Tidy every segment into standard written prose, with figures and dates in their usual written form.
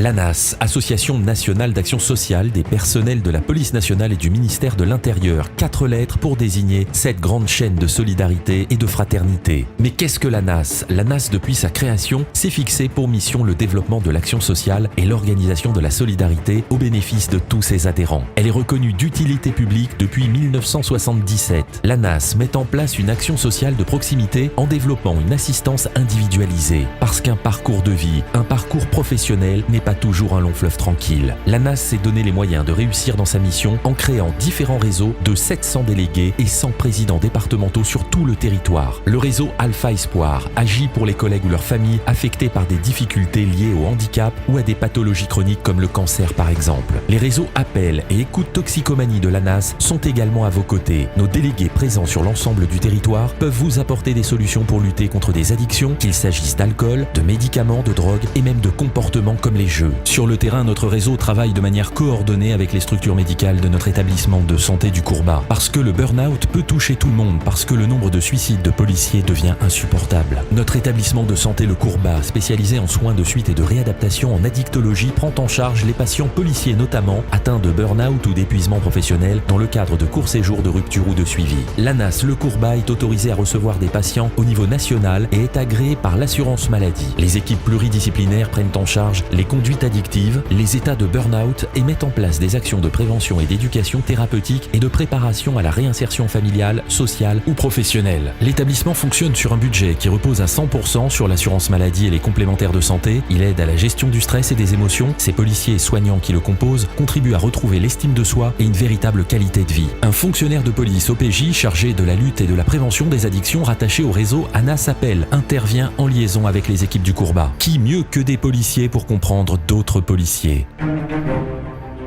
L'ANAS, Association nationale d'action sociale des personnels de la police nationale et du ministère de l'Intérieur. 4 lettres pour désigner cette grande chaîne de solidarité et de fraternité. Mais qu'est-ce que l'ANAS ? L'ANAS, depuis sa création, s'est fixé pour mission le développement de l'action sociale et l'organisation de la solidarité au bénéfice de tous ses adhérents. Elle est reconnue d'utilité publique depuis 1977. L'ANAS met en place une action sociale de proximité en développant une assistance individualisée. Parce qu'un parcours de vie, un parcours professionnel n'est pas toujours un long fleuve tranquille. L'ANAS s'est donné les moyens de réussir dans sa mission en créant différents réseaux de 700 délégués et 100 présidents départementaux sur tout le territoire. Le réseau Alpha Espoir agit pour les collègues ou leurs familles affectés par des difficultés liées au handicap ou à des pathologies chroniques comme le cancer par exemple. Les réseaux Appel et Écoute Toxicomanie de l'ANAS sont également à vos côtés. Nos délégués présents sur l'ensemble du territoire peuvent vous apporter des solutions pour lutter contre des addictions, qu'il s'agisse d'alcool, de médicaments, de drogue et même de comportements comme les jeux. Sur le terrain, notre réseau travaille de manière coordonnée avec les structures médicales de notre établissement de santé du Courbat. Parce que le burn-out peut toucher tout le monde, parce que le nombre de suicides de policiers devient insupportable. Notre établissement de santé le Courbat, spécialisé en soins de suite et de réadaptation en addictologie, prend en charge les patients policiers notamment atteints de burn-out ou d'épuisement professionnel dans le cadre de courts séjours de rupture ou de suivi. L'ANAS le Courbat est autorisé à recevoir des patients au niveau national et est agréé par l'assurance maladie. Les équipes pluridisciplinaires prennent en charge les conduites addictives, les états de burn-out et mettent en place des actions de prévention et d'éducation thérapeutique et de préparation à la réinsertion familiale, sociale ou professionnelle. L'établissement fonctionne sur un budget qui repose à 100% sur l'assurance maladie et les complémentaires de santé. Il aide à la gestion du stress et des émotions. Ses policiers et soignants qui le composent contribuent à retrouver l'estime de soi et une véritable qualité de vie. Un fonctionnaire de police OPJ chargé de la lutte et de la prévention des addictions rattaché au réseau ANAS Appel intervient en liaison avec les équipes du Courbat. Qui mieux que des policiers pour comprendre d'autres policiers ?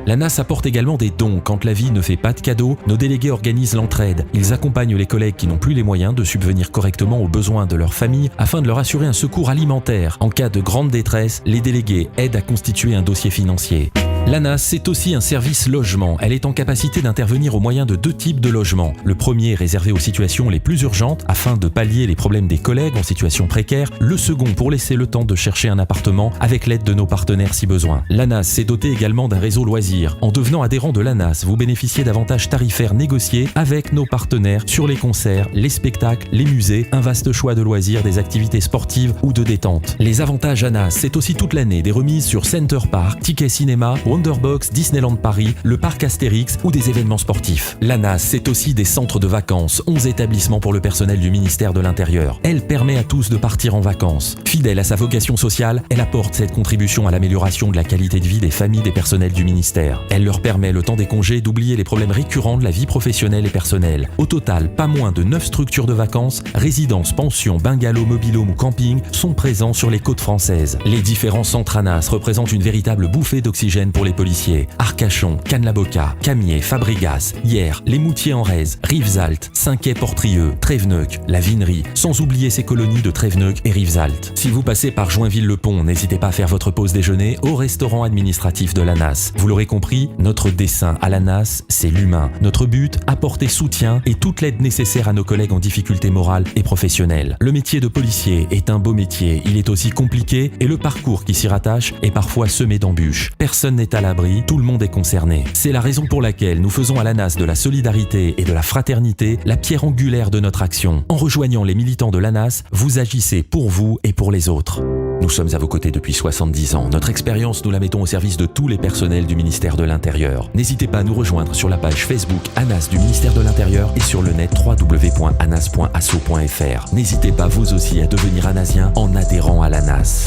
L'ANAS apporte également des dons. Quand la vie ne fait pas de cadeaux, nos délégués organisent l'entraide. Ils accompagnent les collègues qui n'ont plus les moyens de subvenir correctement aux besoins de leur famille afin de leur assurer un secours alimentaire. En cas de grande détresse, les délégués aident à constituer un dossier financier. L'ANAS, c'est aussi un service logement. Elle est en capacité d'intervenir au moyen de 2 types de logements. Le premier est réservé aux situations les plus urgentes afin de pallier les problèmes des collègues en situation précaire. Le second pour laisser le temps de chercher un appartement avec l'aide de nos partenaires si besoin. L'ANAS s'est doté également d'un réseau loisirs. En devenant adhérent de l'ANAS, vous bénéficiez d'avantages tarifaires négociés avec nos partenaires sur les concerts, les spectacles, les musées, un vaste choix de loisirs, des activités sportives ou de détente. Les avantages ANAS, c'est aussi toute l'année des remises sur Center Park, tickets cinéma, Wonderbox, Disneyland Paris, le parc Astérix ou des événements sportifs. L'ANAS, c'est aussi des centres de vacances, 11 établissements pour le personnel du ministère de l'Intérieur. Elle permet à tous de partir en vacances. Fidèle à sa vocation sociale, elle apporte cette contribution à l'amélioration de la qualité de vie des familles des personnels du ministère. Elle leur permet, le temps des congés, d'oublier les problèmes récurrents de la vie professionnelle et personnelle. Au total, pas moins de 9 structures de vacances, résidences, pensions, bungalows, mobil-homes ou camping sont présents sur les côtes françaises. Les différents centres ANAS représentent une véritable bouffée d'oxygène pour les policiers. Arcachon, Cannes-la-Boca, Camiers, Fabregas, Hyères, Les Moutiers-en-Rez, Rivesaltes, Cinquay-Portrieux, Tréveneuc, la Vinerie, sans oublier ces colonies de Tréveneuc et Rivesaltes. Si vous passez par Joinville-le-Pont, n'hésitez pas à faire votre pause déjeuner au restaurant administratif de l'ANAS. Vous l'aurez compris, notre dessein à l'ANAS, c'est l'humain. Notre but, apporter soutien et toute l'aide nécessaire à nos collègues en difficulté morale et professionnelle. Le métier de policier est un beau métier, il est aussi compliqué et le parcours qui s'y rattache est parfois semé d'embûches. Personne n'est à l'abri, tout le monde est concerné. C'est la raison pour laquelle nous faisons à l'ANAS de la solidarité et de la fraternité la pierre angulaire de notre action. En rejoignant les militants de l'ANAS, vous agissez pour vous et pour les autres. Nous sommes à vos côtés depuis 70 ans. Notre expérience, nous la mettons au service de tous les personnels du ministère de l'Intérieur. N'hésitez pas à nous rejoindre sur la page Facebook ANAS du ministère de l'Intérieur et sur le net www.anas.asso.fr. N'hésitez pas vous aussi à devenir anasien en adhérant à l'ANAS.